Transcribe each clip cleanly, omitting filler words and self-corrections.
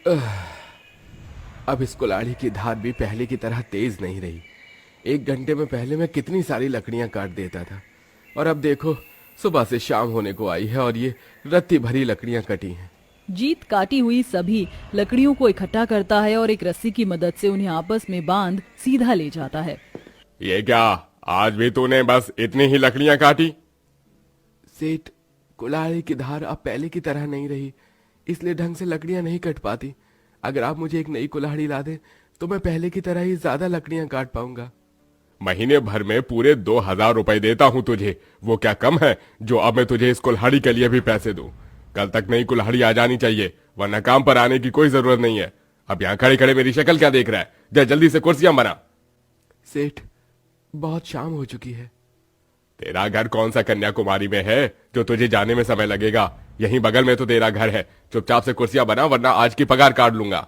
अब इस कुल्हाड़ी की धार भी पहले की तरह तेज नहीं रही। 1 घंटे में पहले मैं कितनी सारी लकड़ियां काट देता था, और अब देखो सुबह से शाम होने को आई है और ये रत्ती भरी लकड़ियां कटी हैं। जीत काटी हुई सभी लकड़ियों को इकट्ठा करता है और एक रस्सी की मदद से उन्हें आपस में बांध सीधा ले जाता है। ये क्या, आज भी तूने बस इतनी ही लकड़ियां काटी? सेठ, कुल्हाड़ी की धार अब पहले की तरह नहीं रही, इसलिए ढंग से लकड़ियां नहीं कट पाती। अगर आप मुझे एक नई कुल्हाड़ी ला दें तो मैं पहले की तरह ही ज्यादा लकड़ियां काट पाऊंगा। महीने भर में पूरे 2,000 रुपए देता हूं तुझे, वो क्या कम है जो अब मैं तुझे इस कुल्हाड़ी के लिए भी पैसे दूं? कल तक नई कुल्हाड़ी आ जानी चाहिए, वरना काम पर आने की कोई जरूरत नहीं है। अब यहाँ खड़े खड़े मेरी शक्ल क्या देख रहा है? जा जल्दी से कुर्सियां बना। सेठ, बहुत शाम हो चुकी है। तेरा घर कौन सा कन्याकुमारी में है जो तुझे जाने में समय लगेगा? यहीं बगल में तो तेरा घर है। चुपचाप से कुर्सियां बना, वरना आज की पगार काट लूंगा।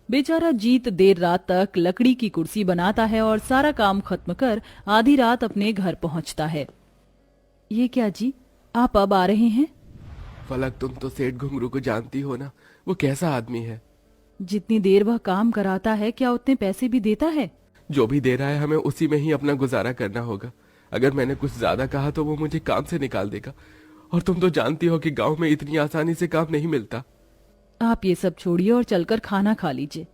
बेचारा जीत देर रात तक लकड़ी की कुर्सी बनाता है और सारा काम खत्म कर आधी रात अपने घर पहुंचता है। ये क्या जी, आप अब आ रहे हैं? फलक, तुम तो सेठ घुंगरू को जानती हो ना, वो कैसा आदमी है। जितनी देर वह काम कराता है क्या उतने पैसे भी देता है? जो भी दे रहा है हमें उसी में ही अपना गुजारा करना होगा। अगर मैंने कुछ ज्यादा कहा तो वो मुझे काम से निकाल देगा, और तुम तो जानती हो कि गांव में इतनी आसानी से काम नहीं मिलता। आप ये सब छोड़िए और चलकर खाना खा लीजिए।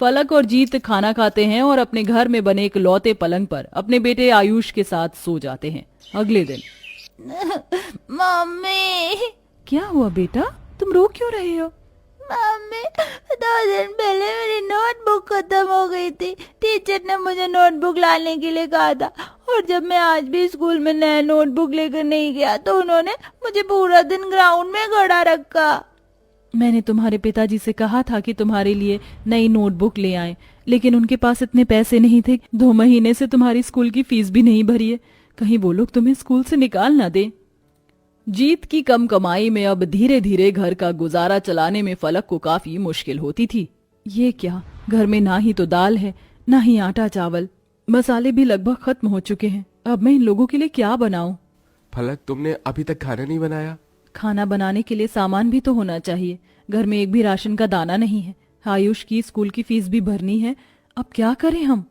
फलक और जीत खाना खाते हैं और अपने घर में बने एक लौते पलंग पर अपने बेटे आयुष के साथ सो जाते हैं। अगले दिन मम्मी, क्या हुआ बेटा, तुम रो क्यों रहे हो? मम्मी, 2 दिन पहले मेरी नोटबुक खत्म हो गई थी। टीचर ने मुझे नोटबुक लाने के लिए कहा था, और जब मैं आज भी स्कूल में नया नोटबुक लेकर नहीं गया तो उन्होंने मुझे पूरा दिन ग्राउंड में खड़ा रखा। मैंने तुम्हारे पिताजी से कहा था कि तुम्हारे लिए नई नोटबुक ले आए, लेकिन उनके पास इतने पैसे नहीं थे। 2 महीने से तुम्हारी स्कूल की फीस भी नहीं भरी है। कहीं वो लोग तुम्हें स्कूल से निकाल ना दे। जीत की कम कमाई में अब धीरे धीरे घर का गुजारा चलाने में फलक को काफी मुश्किल होती थी। ये क्या, घर में ना ही तो दाल है, ना ही आटा चावल, मसाले भी लगभग खत्म हो चुके हैं। अब मैं इन लोगों के लिए क्या बनाऊं? फलक, तुमने अभी तक खाना नहीं बनाया? खाना बनाने के लिए सामान भी तो होना चाहिए। घर में एक भी राशन का दाना नहीं है। आयुष की स्कूल की फीस भी भरनी है। अब क्या करें हम?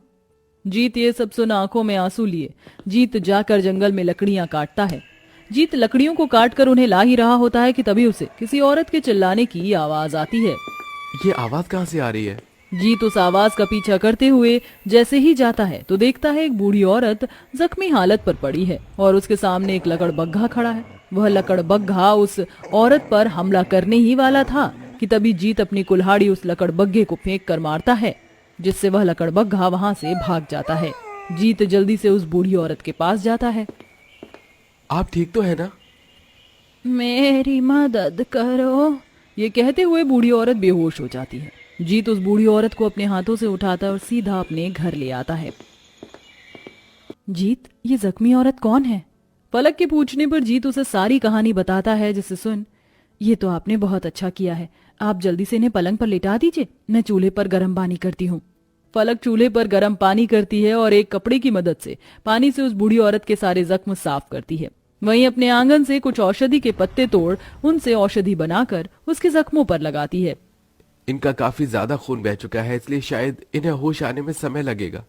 जीत ये सब सुन आंखों में आंसू लिए जीत जाकर जंगल में लकड़ियां काटता है। जीत लकड़ियों को काटकर उन्हें ला ही रहा होता है कि तभी उसे किसी औरत के चिल्लाने की आवाज आती है। ये आवाज कहाँ से आ रही है? जीत उस आवाज का पीछा करते हुए जैसे ही जाता है तो देखता है एक बूढ़ी औरत जख्मी हालत पर पड़ी है और उसके सामने एक लकड़बग्घा खड़ा है। वह लकड़बग्घा उस औरत पर हमला करने ही वाला था कि तभी जीत अपनी कुल्हाड़ी उस लकड़बग्घे को फेंक कर मारता है, जिससे वह लकड़बग्घा वहां से भाग जाता है। जीत जल्दी से उस बूढ़ी औरत के पास जाता है। आप ठीक तो है ना? मेरी मदद करो, ये कहते हुए बूढ़ी औरत बेहोश हो जाती है। जीत उस बूढ़ी औरत को अपने हाथों से उठाता है और सीधा अपने घर ले आता है। जीत, ये जख्मी औरत कौन है? फलक के पूछने पर जीत उसे सारी कहानी बताता है, जिसे सुन, ये तो आपने बहुत अच्छा किया है। आप जल्दी से इन्हें पलंग पर लिटा दीजिए, मैं चूल्हे पर गर्म पानी करती हूँ। फलक चूल्हे पर गर्म पानी करती है और एक कपड़े की मदद से पानी से उस बूढ़ी औरत के सारे जख्म साफ करती है। वहीं अपने आंगन से कुछ औषधि के पत्ते तोड़ उनसे औषधि बनाकर उसके जख्मों पर लगाती है। इनका काफी ज्यादा खून बह चुका है, इसलिए शायद इन्हें होश आने में समय लगेगा।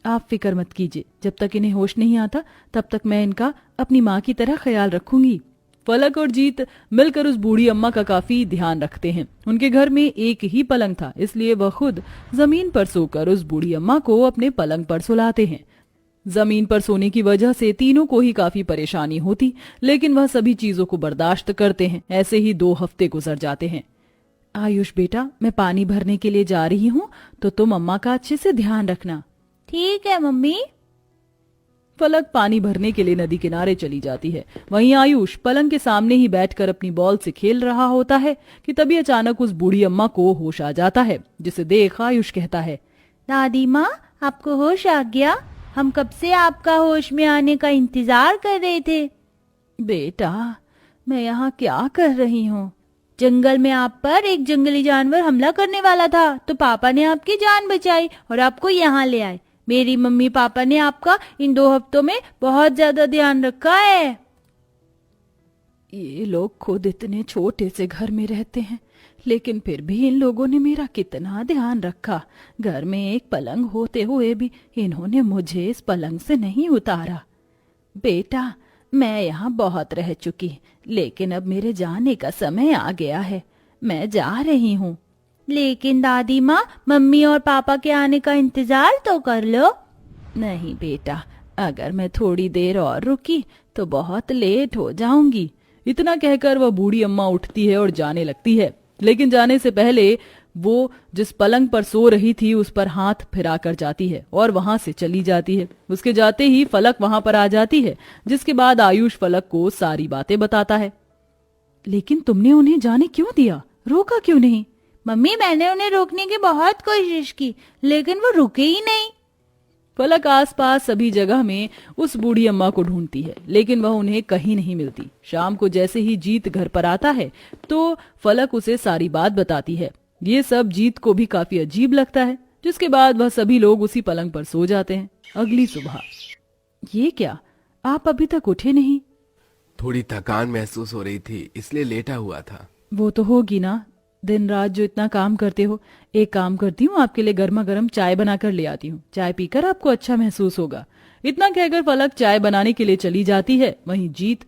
आप फिक्र मत कीजिए, जब तक इन्हें होश नहीं आता तब तक मैं इनका अपनी माँ की तरह ख्याल रखूंगी। फलक और जीत मिलकर उस बूढ़ी अम्मा का काफी ध्यान रखते हैं। उनके घर में एक ही पलंग था, इसलिए वह खुद जमीन पर सोकर उस बूढ़ी अम्मा को अपने पलंग पर सुलाते हैं। जमीन पर सोने की वजह से तीनों को ही काफी परेशानी होती, लेकिन वह सभी चीजों को बर्दाश्त करते हैं। ऐसे ही 2 हफ्ते गुजर जाते हैं। आयुष बेटा, मैं पानी भरने के लिए जा रही हूँ, तो तुम अम्मा का अच्छे से ध्यान रखना। ठीक है मम्मी। फलक पानी भरने के लिए नदी किनारे चली जाती है। वहीं आयुष पलंग के सामने ही बैठकर अपनी बॉल से खेल रहा होता है कि तभी अचानक उस बूढ़ी अम्मा को होश आ जाता है, जिसे देख आयुष कहता है, दादी माँ, आपको होश आ गया? हम कब से आपका होश में आने का इंतजार कर रहे थे। बेटा, मैं यहाँ क्या कर रही हूँ? जंगल में आप पर एक जंगली जानवर हमला करने वाला था, तो पापा ने आपकी जान बचाई और आपको यहाँ ले आए। मेरी मम्मी पापा ने आपका इन 2 हफ्तों में बहुत ज्यादा ध्यान रखा है। ये लोग खुद इतने छोटे से घर में रहते हैं, लेकिन फिर भी इन लोगों ने मेरा कितना ध्यान रखा। घर में एक पलंग होते हुए भी इन्होंने मुझे इस पलंग से नहीं उतारा। बेटा, मैं यहाँ बहुत रह चुकी, लेकिन अब मेरे जाने का समय आ गया है। मैं जा रही हूँ। लेकिन दादी माँ, मम्मी और पापा के आने का इंतजार तो कर लो। नहीं बेटा, अगर मैं थोड़ी देर और रुकी तो बहुत लेट हो जाऊंगी। इतना कहकर वह बूढ़ी अम्मा उठती है और जाने लगती है, लेकिन जाने से पहले वो जिस पलंग पर सो रही थी उस पर हाथ फिराकर जाती है और वहां से चली जाती है। उसके जाते ही फलक वहां पर आ जाती है, जिसके बाद आयुष फलक को सारी बातें बताता है। लेकिन तुमने उन्हें जाने क्यों दिया? रोका क्यों नहीं? मम्मी, मैंने उन्हें रोकने की बहुत कोशिश की, लेकिन वो रुके ही नहीं। फलक आसपास सभी जगह में उस बूढ़ी अम्मा को ढूंढती है, लेकिन वह उन्हें कहीं नहीं मिलती। शाम को जैसे ही जीत घर पर आता है तो फलक उसे सारी बात बताती है। ये सब जीत को भी काफी अजीब लगता है, जिसके बाद वह सभी लोग उसी पलंग पर सो जाते हैं। अगली सुबह। ये क्या, आप अभी तक उठे नहीं? थोड़ी थकान महसूस हो रही थी, इसलिए लेटा हुआ था। वो तो होगी ना, दिन रात जो इतना काम करते हो। एक काम करती हूँ, आपके लिए गर्मा गर्म चाय बनाकर ले आती हूँ। चाय पीकर आपको अच्छा महसूस होगा। इतना कहकर फलक चाय बनाने के लिए चली जाती है। वहीं जीत,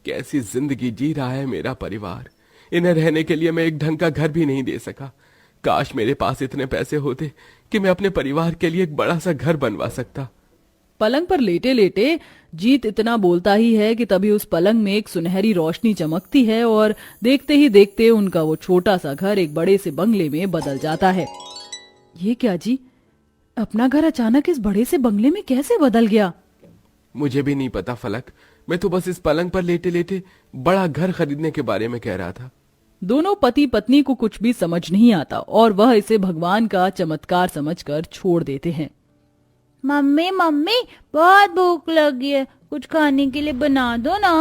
कैसी जिंदगी जी रहा है मेरा परिवार। इन्हें रहने के लिए मैं एक ढंग का घर भी नहीं दे सका। काश मेरे पास इतने पैसे होते कि मैं अपने परिवार के लिए एक बड़ा सा घर बनवा सकता। पलंग पर लेटे लेटे जीत इतना बोलता ही है कि तभी उस पलंग में एक सुनहरी रोशनी चमकती है और देखते ही देखते उनका वो छोटा सा घर एक बड़े से बंगले में बदल जाता है। ये क्या जी, अपना घर अचानक इस बड़े से बंगले में कैसे बदल गया? मुझे भी नहीं पता फलक, मैं तो बस इस पलंग पर लेटे लेटे बड़ा घर खरीदने के बारे में कह रहा था। दोनों पति पत्नी को कुछ भी समझ नहीं आता और वह इसे भगवान का चमत्कार समझकर छोड़ देते हैं। मम्मी मम्मी, बहुत भूख लगी है, कुछ खाने के लिए बना दो ना।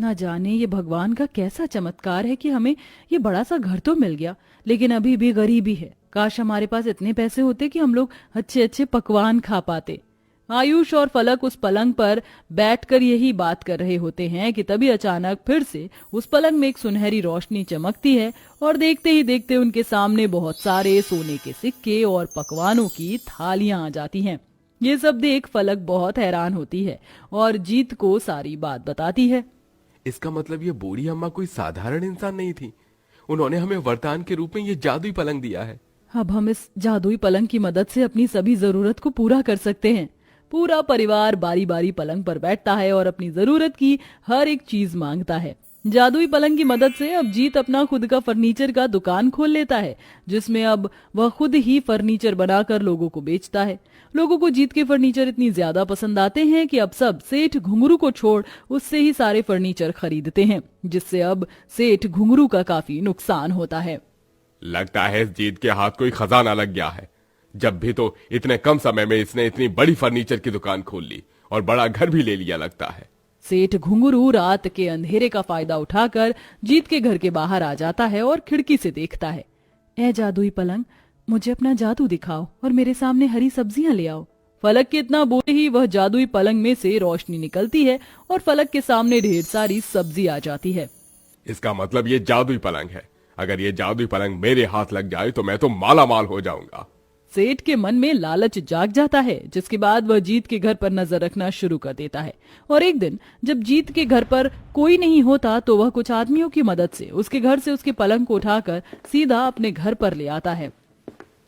ना जाने ये भगवान का कैसा चमत्कार है कि हमें ये बड़ा सा घर तो मिल गया, लेकिन अभी भी गरीबी है। काश हमारे पास इतने पैसे होते कि हम लोग अच्छे अच्छे पकवान खा पाते। आयुष और फलक उस पलंग पर बैठकर यही बात कर रहे होते हैं कि तभी अचानक फिर से उस पलंग में एक सुनहरी रोशनी चमकती है और देखते ही देखते उनके सामने बहुत सारे सोने के सिक्के और पकवानों की थालियां आ जाती हैं। ये सब देख फलक बहुत हैरान होती है और जीत को सारी बात बताती है। इसका मतलब ये बूढ़ी अम्मा कोई साधारण इंसान नहीं थी। उन्होंने हमें वरदान के रूप में ये जादुई पलंग दिया है। अब हम इस जादुई पलंग की मदद से अपनी सभी जरूरत को पूरा कर सकते हैं। पूरा परिवार बारी बारी पलंग पर बैठता है और अपनी जरूरत की हर एक चीज मांगता है। जादुई पलंग की मदद से अब जीत अपना खुद का फर्नीचर का दुकान खोल लेता है, जिसमें अब वह खुद ही फर्नीचर बनाकर लोगों को बेचता है। लोगों को जीत के फर्नीचर इतनी ज्यादा पसंद आते हैं कि अब सब सेठ घुंघरू को छोड़ उससे ही सारे फर्नीचर खरीदते हैं, जिससे अब सेठ घुंघरू का काफी नुकसान होता है। लगता है इस जीत के हाथ कोई खजाना लग गया है। जब भी तो इतने कम समय में इसने इतनी बड़ी फर्नीचर की दुकान खोल ली और बड़ा घर भी ले लिया लगता है। सेठ घुंघरू रात के अंधेरे का फायदा उठाकर जीत के घर के बाहर आ जाता है और खिड़की से देखता है। ए जादुई पलंग, मुझे अपना जादू दिखाओ और मेरे सामने हरी सब्जियां ले आओ। फलक के इतना बोले ही वह जादुई पलंग में से रोशनी निकलती है और फलक के सामने ढेर सारी सब्जी आ जाती है। इसका मतलब ये जादुई पलंग है। अगर ये जादुई पलंग मेरे हाथ लग जाए तो मैं तो माला माल हो जाऊंगा। सेठ के मन में लालच जाग जाता है, जिसके बाद वह जीत के घर पर नजर रखना शुरू कर देता है। और एक दिन जब जीत के घर पर कोई नहीं होता तो वह कुछ आदमियों की मदद से उसके घर से उसके पलंग को उठाकर सीधा अपने घर पर ले आता है।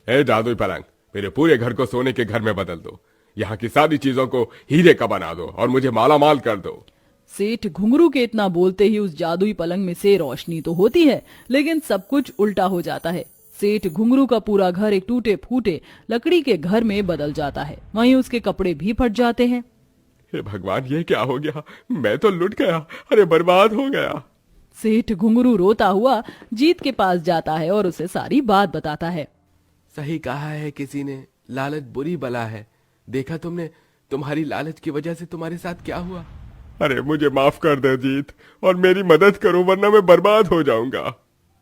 ए जादुई पलंग, मेरे पूरे घर को सोने के घर में बदल दो। यहाँ की सारी चीजों को हीरे का बना दो और मुझे माला माल कर दो। सेठ घुंघरू के इतना बोलते ही उस जादुई पलंग में से रोशनी तो होती है, लेकिन सब कुछ उल्टा हो जाता है। सेठ घुंघरू का पूरा घर एक टूटे फूटे लकड़ी के घर में बदल जाता है। वहीं उसके कपड़े भी फट जाते हैं। हे भगवान, ये क्या हो गया? मैं तो लुट गया, अरे बर्बाद हो गया। सेठ घुंघरू रोता हुआ जीत के पास जाता है और उसे सारी बात बताता है। सही कहा है किसी ने, लालच बुरी बला है। देखा तुमने, तुम्हारी लालच की वजह से तुम्हारे साथ क्या हुआ। अरे मुझे माफ कर दे जीत, और मेरी मदद करो वरना मैं बर्बाद हो जाऊंगा।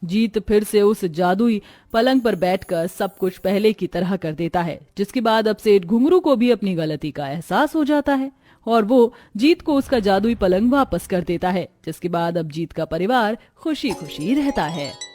जीत फिर से उस जादुई पलंग पर बैठकर सब कुछ पहले की तरह कर देता है, जिसके बाद अब सेठ घुंघरू को भी अपनी गलती का एहसास हो जाता है और वो जीत को उसका जादुई पलंग वापस कर देता है, जिसके बाद अब जीत का परिवार खुशी खुशी रहता है।